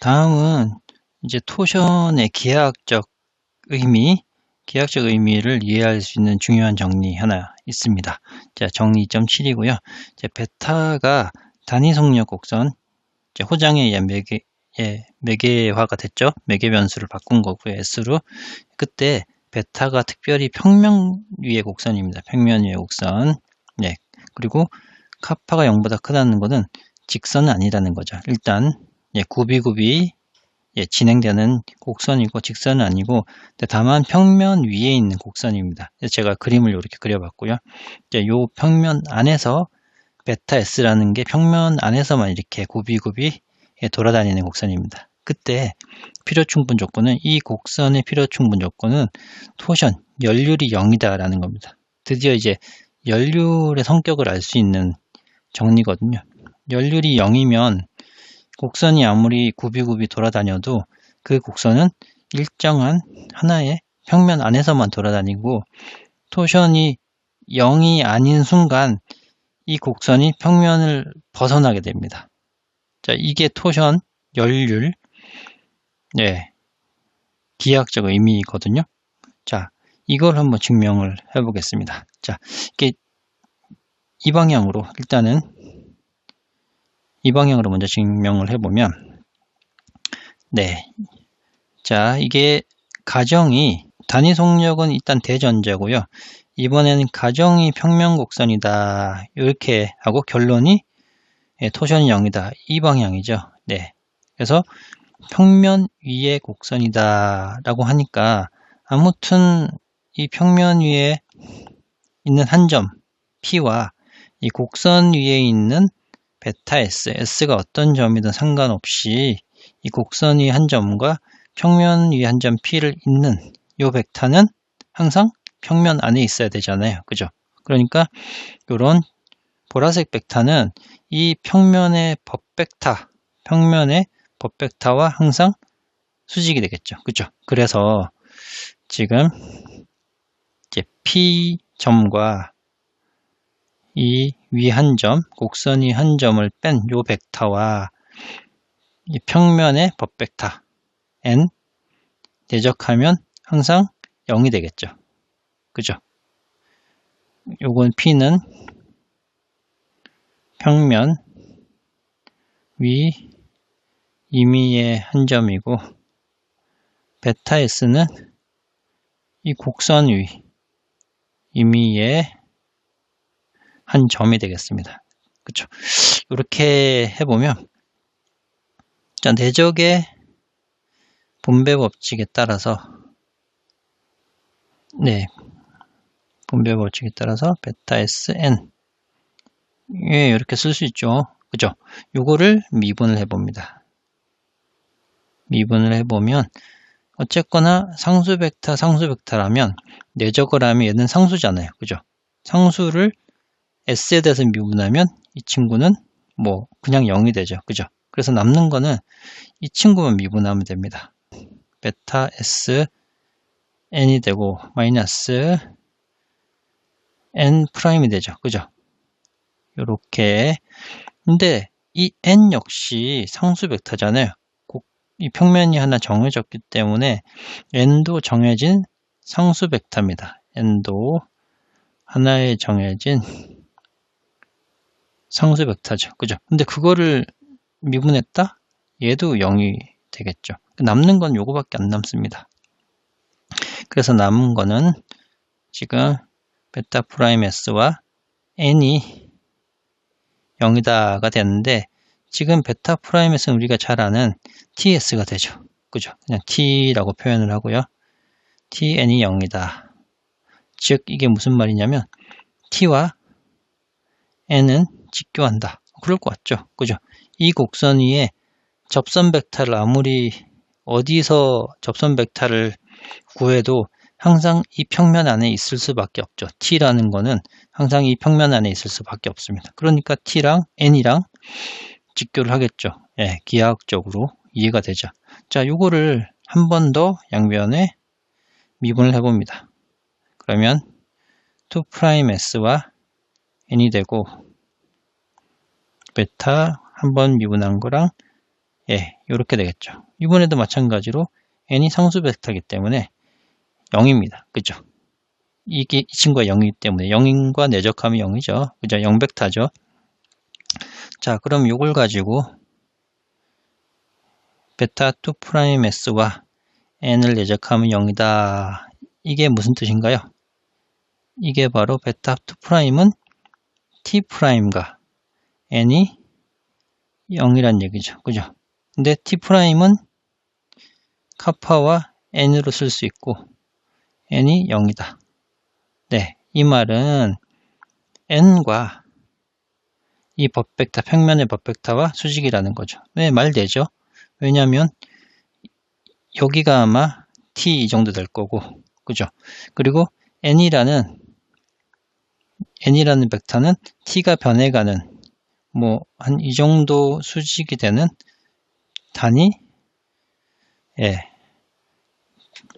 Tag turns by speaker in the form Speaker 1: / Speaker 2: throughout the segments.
Speaker 1: 다음은 이제 토션의 기하학적 의미를 이해할 수 있는 중요한 정리 하나 있습니다. 자, 정리 2.7이고요. 이제 베타가 단위 속력 곡선, 이제 호장에 의한 매개화가 됐죠. 매개 변수를 바꾼 거고요. S로. 그때 베타가 특별히 평면 위의 곡선입니다. 평면 위의 곡선. 네. 그리고 카파가 0보다 크다는 것은 직선은 아니라는 거죠. 일단 굽이굽이 진행되는 곡선이고 직선은 아니고 다만 평면 위에 있는 곡선입니다. 제가 그림을 이렇게 그려봤고요. 이제 요 평면 안에서 베타 S라는 게 평면 안에서만 이렇게 굽이굽이 돌아다니는 곡선입니다. 그때 필요충분 조건은 이 곡선의 필요충분 조건은 토션, 연률이 0이다라는 겁니다. 드디어 이제 연률의 성격을 알 수 있는 정리거든요. 연률이 0이면 곡선이 아무리 굽이굽이 돌아다녀도 그 곡선은 일정한 하나의 평면 안에서만 돌아다니고 토션이 0이 아닌 순간 이 곡선이 평면을 벗어나게 됩니다. 자, 이게 토션, 연률, 기하학적 의미거든요. 자, 이걸 한번 증명을 해보겠습니다. 자, 이게 이 방향으로 일단은 이 방향으로 먼저 증명을 해보면 자, 이게 가정이 단위 속력은 일단 대전제고요. 이번에는 가정이 평면 곡선이다 이렇게 하고 결론이 토션이 0이다 이 방향이죠. 그래서 평면 위의 곡선이다 라고 하니까 아무튼 이 평면 위에 있는 한 점 P와 이 곡선 위에 있는 베타 S, S가 어떤 점이든 상관없이 이 곡선 위 한 점과 평면 위 한 점 P를 잇는 이 벡터는 항상 평면 안에 있어야 되잖아요. 그죠? 그러니까 이런 보라색 벡터는 이 평면의 법벡터와 항상 수직이 되겠죠. 그죠? 그래서 지금 이제 P점과 이 위 한 점, 곡선 위 한 점을 뺀 요 벡터와 이 평면의 법벡터 N 대적하면 항상 0이 되겠죠. 그죠? 요건 P는 평면 위 임의의 한 점이고 베타 S는 이 곡선 위 임의의 한 점이 되겠습니다. 그렇죠? 이렇게 해보면 자, 내적의 분배 법칙에 따라서 분배 법칙에 따라서 베타 Sn 이렇게 쓸 수 있죠. 그죠? 요거를 미분을 해봅니다. 미분을 해보면 어쨌거나 상수 벡터라면 내적을 하면 얘는 상수잖아요. 그죠? 상수를 S에 대해서 미분하면 이 친구는 뭐 그냥 0이 되죠. 그죠? 그래서 남는 거는 이 친구만 미분하면 됩니다. 베타 S n이 되고 마이너스 n 프라임이 되죠. 그죠? 요렇게. 근데 이 n 역시 상수 벡터잖아요. 이 평면이 하나 정해졌기 때문에 n도 정해진 상수 벡터입니다. n도 하나의 정해진 상수 벡터죠. 그죠? 근데 그거를 미분했다? 얘도 0이 되겠죠. 남는 건 요거밖에 안 남습니다. 그래서 남은 거는 지금 베타 프라임 S와 n이 0이다가 됐는데 지금 베타 프라임 S는 우리가 잘 아는 TS가 되죠. 그죠? 그냥 T라고 표현을 하고요. TN이 0이다. 즉 이게 무슨 말이냐면 T와 N은 직교한다. 그럴 것 같죠? 그죠? 이 곡선 위에 접선 벡터를 아무리 어디서 접선 벡터를 구해도 항상 이 평면 안에 있을 수밖에 없죠. T라는 거는 항상 이 평면 안에 있을 수밖에 없습니다. 그러니까 T랑 N이랑 직교를 하겠죠. 기하학적으로 이해가 되죠. 자, 요거를 한 번 더 양변에 미분을 해봅니다. 그러면 2'S와 N이 되고 베타 한 번 미분한 거랑 예, 이렇게 되겠죠. 이번에도 마찬가지로 n이 상수 벡터이기 때문에 0입니다. 그죠? 이 친구가 0이기 때문에 0인과 내적하면 0이죠. 그죠? 0벡터죠. 자, 그럼 이걸 가지고 베타 2'S와 n을 내적하면 0이다. 이게 무슨 뜻인가요? 이게 바로 베타 2'은 T'과 n이 0이란 얘기죠. 그죠? 근데 T'은 카파와 n으로 쓸 수 있고 n이 0이다. 네, 이 말은 n과 이 법벡터, 평면의 법벡터와 수직이라는 거죠. 네, 말 되죠? 왜냐하면 여기가 아마 t 이 정도 될 거고, 그죠? 그리고 n이라는 벡터는 t가 변해가는 뭐 한 이 정도 수직이 되는 단위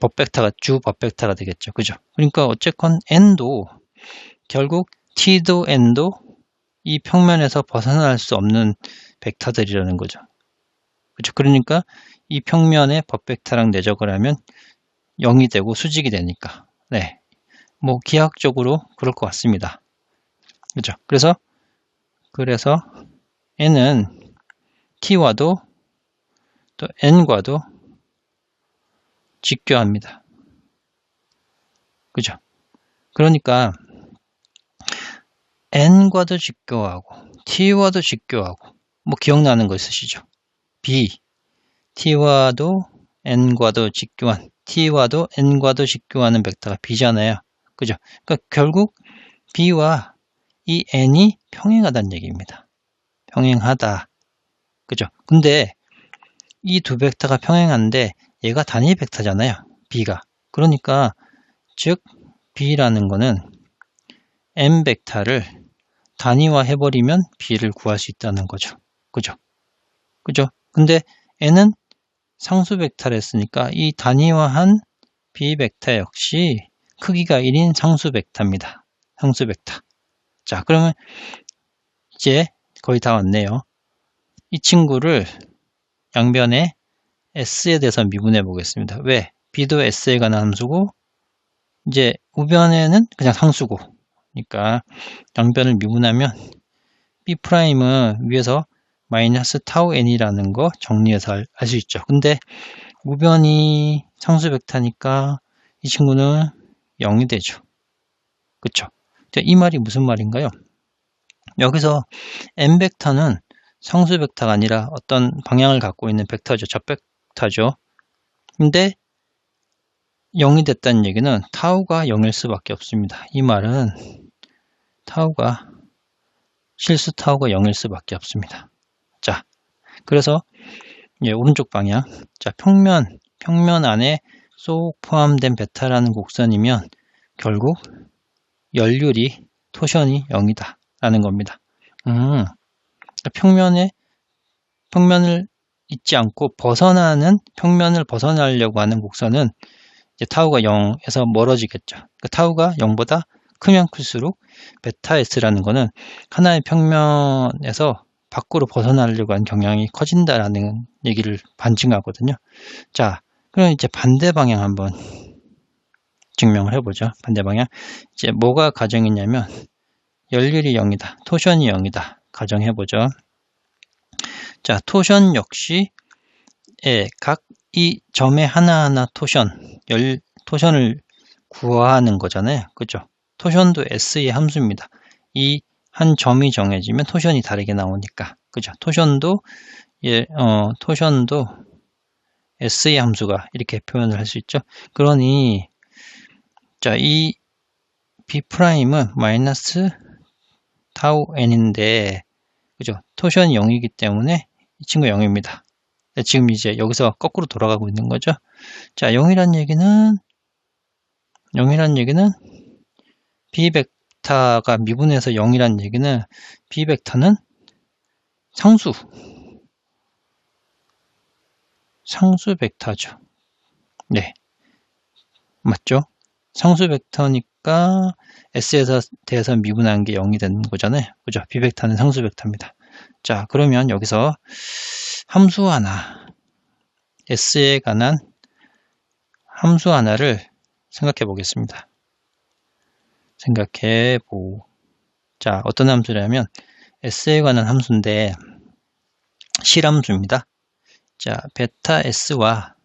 Speaker 1: 법벡터가 주 법벡터가 되겠죠. 그죠? 그러니까 어쨌건 n도 결국 t도 n도 이 평면에서 벗어날 수 없는 벡터들이라는 거죠. 그죠? 그러니까 이 평면의 법벡터랑 내적을 하면 0이 되고 수직이 되니까. 네. 뭐 기하학적으로 그럴 것 같습니다. 그죠? 그래서 n은 t와도 또 n과도 직교합니다. 그죠? 그러니까 n과도 직교하고 t와도 직교하고 뭐 기억나는 거 있으시죠? b t와도 n과도 직교한 t와도 n과도 직교하는 벡터가 b잖아요. 그죠? 그러니까 결국 b와 이 n이 평행하다는 얘기입니다. 평행하다. 그죠? 근데 이 두 벡터가 평행한데 얘가 단위 벡터잖아요. b가. 그러니까 즉 b라는 거는 n 벡터를 단위화 해버리면 b를 구할 수 있다는 거죠. 그죠? 그죠? 근데 n은 상수 벡터를 했으니까 이 단위화한 b 벡터 역시 크기가 1인 상수 벡터입니다. 상수 벡터. 자, 그러면 이제 거의 다 왔네요. 이 친구를 양변에 s에 대해서 미분해 보겠습니다. 왜? b도 s에 관한 함수고 이제 우변에는 그냥 상수고 그러니까 양변을 미분하면 b'은 위에서 마이너스 타우 n이라는 거 정리해서 알 수 있죠. 근데 우변이 상수 벡터니까 이 친구는 0이 되죠. 그쵸? 이 말이 무슨 말인가요? 여기서 n 벡터는 상수 벡터가 아니라 어떤 방향을 갖고 있는 벡터죠. 접벡터죠. 근데 0이 됐다는 얘기는 타우가 0일 수밖에 없습니다. 이 말은 실수 타우가 0일 수밖에 없습니다. 자, 그래서 오른쪽 방향. 자, 평면 안에 쏙 포함된 베타라는 곡선이면 결국 열률이 토션이 0이다 라는 겁니다. 평면을 잊지 않고 평면을 벗어나려고 하는 곡선은 이제 타우가 0에서 멀어지겠죠. 그러니까 타우가 0보다 크면 클수록 베타 S라는 거는 하나의 평면에서 밖으로 벗어나려고 하는 경향이 커진다라는 얘기를 반증하거든요. 자, 그럼 이제 반대 방향 한번 증명을 해보죠. 반대 방향. 이제 뭐가 가정이냐면 열률이 0이다. 토션이 0이다. 가정해보죠. 자, 토션 역시 각 이 점의 하나하나 토션을 구하는 거잖아요. 그죠? 토션도 S의 함수입니다. 이 한 점이 정해지면 토션이 다르게 나오니까. 그죠? 토션도 S의 함수가 이렇게 표현을 할 수 있죠. 그러니 자, 이 B'은 마이너스 타우 n인데 그죠? 토션이 0이기 때문에 이 친구 0입니다. 지금 이제 여기서 거꾸로 돌아가고 있는 거죠. 자, 0이란 얘기는 B 벡터가 미분해서 0이란 얘기는 B 벡터는 상수 벡터죠. 네. 맞죠? 상수 벡터니까 S에서 대해서 미분한 게 0이 되는 거잖아요. 그죠? B 벡터는 상수 벡터입니다. 자, 그러면 여기서 함수 하나, S에 관한 함수 하나를 생각해 보겠습니다. 자, 어떤 함수냐면 S에 관한 함수인데 실함수입니다. 자, 베타 S와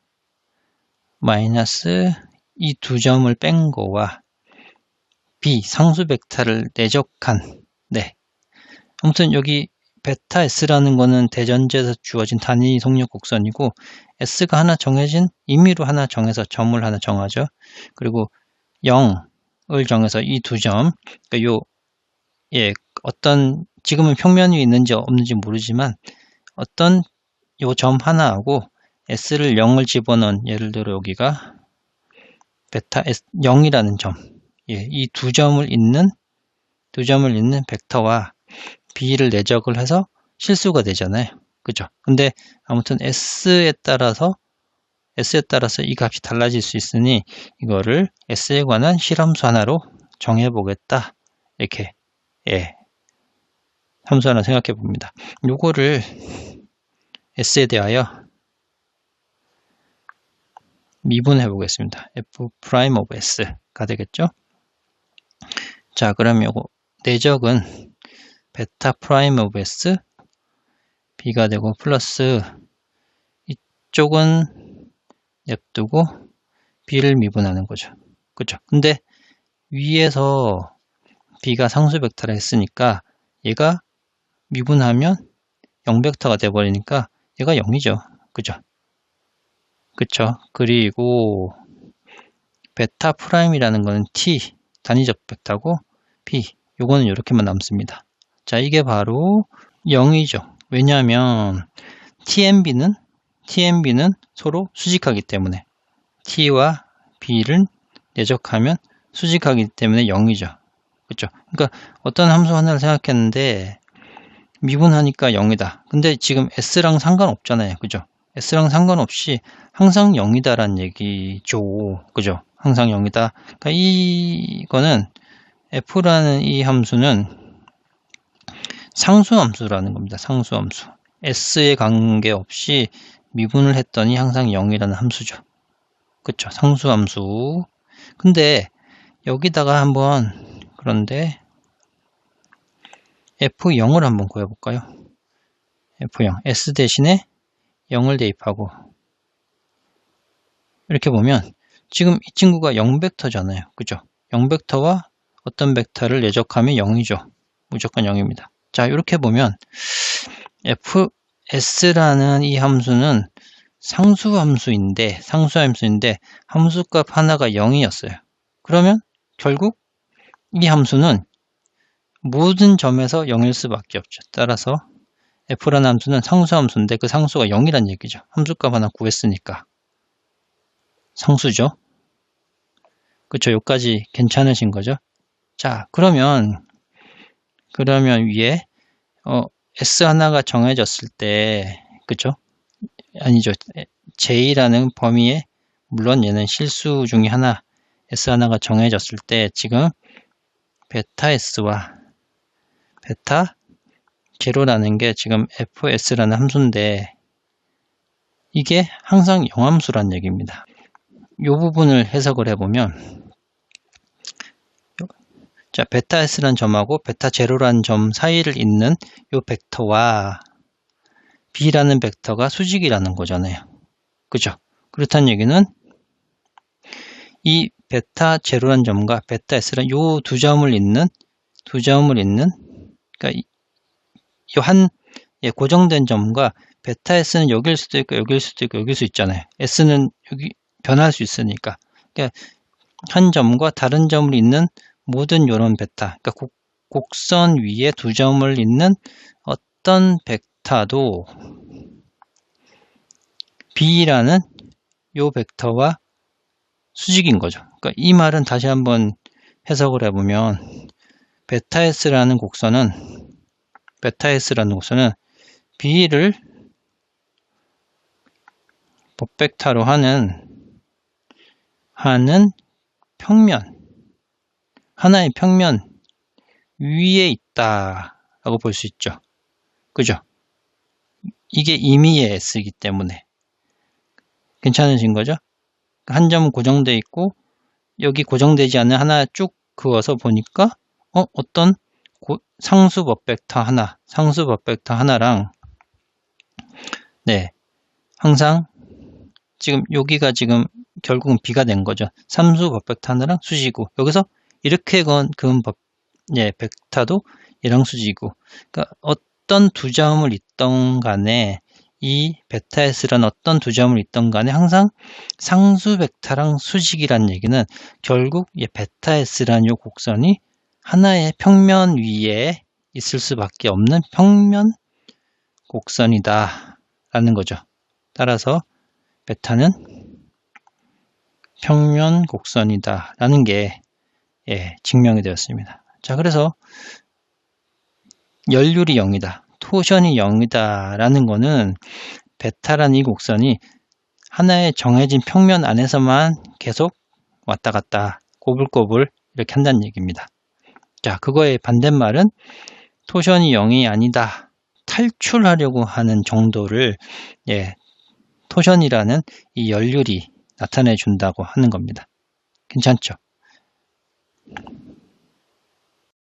Speaker 1: 마이너스 이 두 점을 뺀 거와 B 상수 벡터를 내적한, 네. 아무튼 여기 베타 S라는 거는 대전제에서 주어진 단위 속력 곡선이고, S가 하나 정해진, 임의로 하나 정해서 점을 하나 정하죠. 그리고 0을 정해서 이 두 점, 그러니까 어떤, 지금은 평면 위에 있는지 없는지 모르지만, 어떤 요 점 하나하고 S를 0을 집어넣은, 예를 들어 여기가 베타 S 0이라는 점, 이 두 점을 잇는 벡터와 B를 내적을 해서 실수가 되잖아요. 그죠? 근데 아무튼 S에 따라서 이 값이 달라질 수 있으니 이거를 S에 관한 실함수 하나로 정해 보겠다. 이렇게 함수 하나 생각해 봅니다. 요거를 S에 대하여 미분해 보겠습니다. F' of S가 되겠죠? 자, 그럼 요거 내적은 베타 프라임 오브 S B가 되고, 플러스 이쪽은 냅두고 B를 미분하는 거죠. 그죠? 근데 위에서 B가 상수 벡터라 했으니까 얘가 미분하면 0벡터가 돼버리니까 얘가 0이죠. 그죠? 그쵸? 그리고 베타 프라임이라는 거는 T 단위적 벡터고, P 요거는 이렇게만 남습니다. 자, 이게 바로 0이죠. 왜냐하면 TMB는 서로 수직하기 때문에, T와 B를 내적하면 수직하기 때문에 0이죠. 그렇죠? 그러니까 어떤 함수 하나를 생각했는데 미분하니까 0이다. 근데 지금 S랑 상관없잖아요. 그죠? S랑 상관없이 항상 0이다라는 얘기죠. 그죠? 항상 0이다. 그러니까 이거는 F라는 이 함수는 상수함수라는 겁니다. 상수함수. S에 관계없이 미분을 했더니 항상 0이라는 함수죠. 그쵸? 상수함수. 근데 여기다가 한번, 그런데 F0을 한번 구해볼까요? F0. S 대신에 0을 대입하고, 이렇게 보면 지금 이 친구가 0벡터잖아요. 그죠? 0벡터와 어떤 벡터를 내적하면 0이죠. 무조건 0입니다. 자, 이렇게 보면 fs라는 이 함수는 상수함수인데 함수값 하나가 0이었어요. 그러면 결국 이 함수는 모든 점에서 0일 수밖에 없죠. 따라서 f라는 함수는 상수함수인데 그 상수가 0이란 얘기죠. 함수값 하나 구했으니까 상수죠. 그쵸? 여기까지 괜찮으신 거죠? 자, 그러면 위에 S 하나가 정해졌을 때, 그쵸? 아니죠. J라는 범위에, 물론 얘는 실수 중에 하나, S 하나가 정해졌을 때 지금 베타 S와 베타 제로라는 게 지금 fs라는 함수인데 이게 항상 영함수란 얘기입니다. 이 부분을 해석을 해보면, 자, 베타 S라는 점하고 베타 제로라는 점 사이를 잇는 이 벡터와 B라는 벡터가 수직이라는 거잖아요. 그죠? 그렇다는 얘기는 이 베타 제로라는 점과 베타 S라는 이 두 점을 잇는, 그러니까 이 한 고정된 점과 베타 S는 여길 수도 있고 여길 수도 있고 여길 수 있잖아요. S는 여기 변할 수 있으니까. 그러니까 한 점과 다른 점을 잇는 모든 이런 베타, 그러니까 곡선 위에 두 점을 잇는 어떤 벡터도 B라는 이 벡터와 수직인 거죠. 그러니까 이 말은 다시 한번 해석을 해보면 베타 S라는 곡선은 B를 법벡터로 하는 평면, 하나의 평면 위에 있다라고 볼 수 있죠. 그죠? 이게 임의의 S이기 때문에 괜찮으신 거죠? 한 점은 고정되어 있고 여기 고정되지 않는 하나 쭉 그어서 보니까 어떤 상수법 벡터 하나랑 네, 항상 지금 여기가 지금 결국은 B가 된 거죠. 삼수법 벡터 하나랑 수지고 여기서 이렇게 그은 벡터도 얘랑 수지고 그러니까 어떤 두 점을 있던 간에 이 베타 S란 어떤 두 점을 있던 간에 항상 상수 벡터랑 수직이란 얘기는 결국 이 베타 S란 요 곡선이 하나의 평면 위에 있을 수밖에 없는 평면 곡선이다 라는 거죠. 따라서 베타는 평면 곡선이다 라는 게 증명이 되었습니다. 자, 그래서 열률이 0이다, 토션이 0이다 라는 거는 베타라는 이 곡선이 하나의 정해진 평면 안에서만 계속 왔다 갔다 꼬불꼬불 이렇게 한다는 얘기입니다. 자, 그거의 반대말은 토션이 0이 아니다, 탈출하려고 하는 정도를 토션이라는 이 열률이 나타내 준다고 하는 겁니다. 괜찮죠?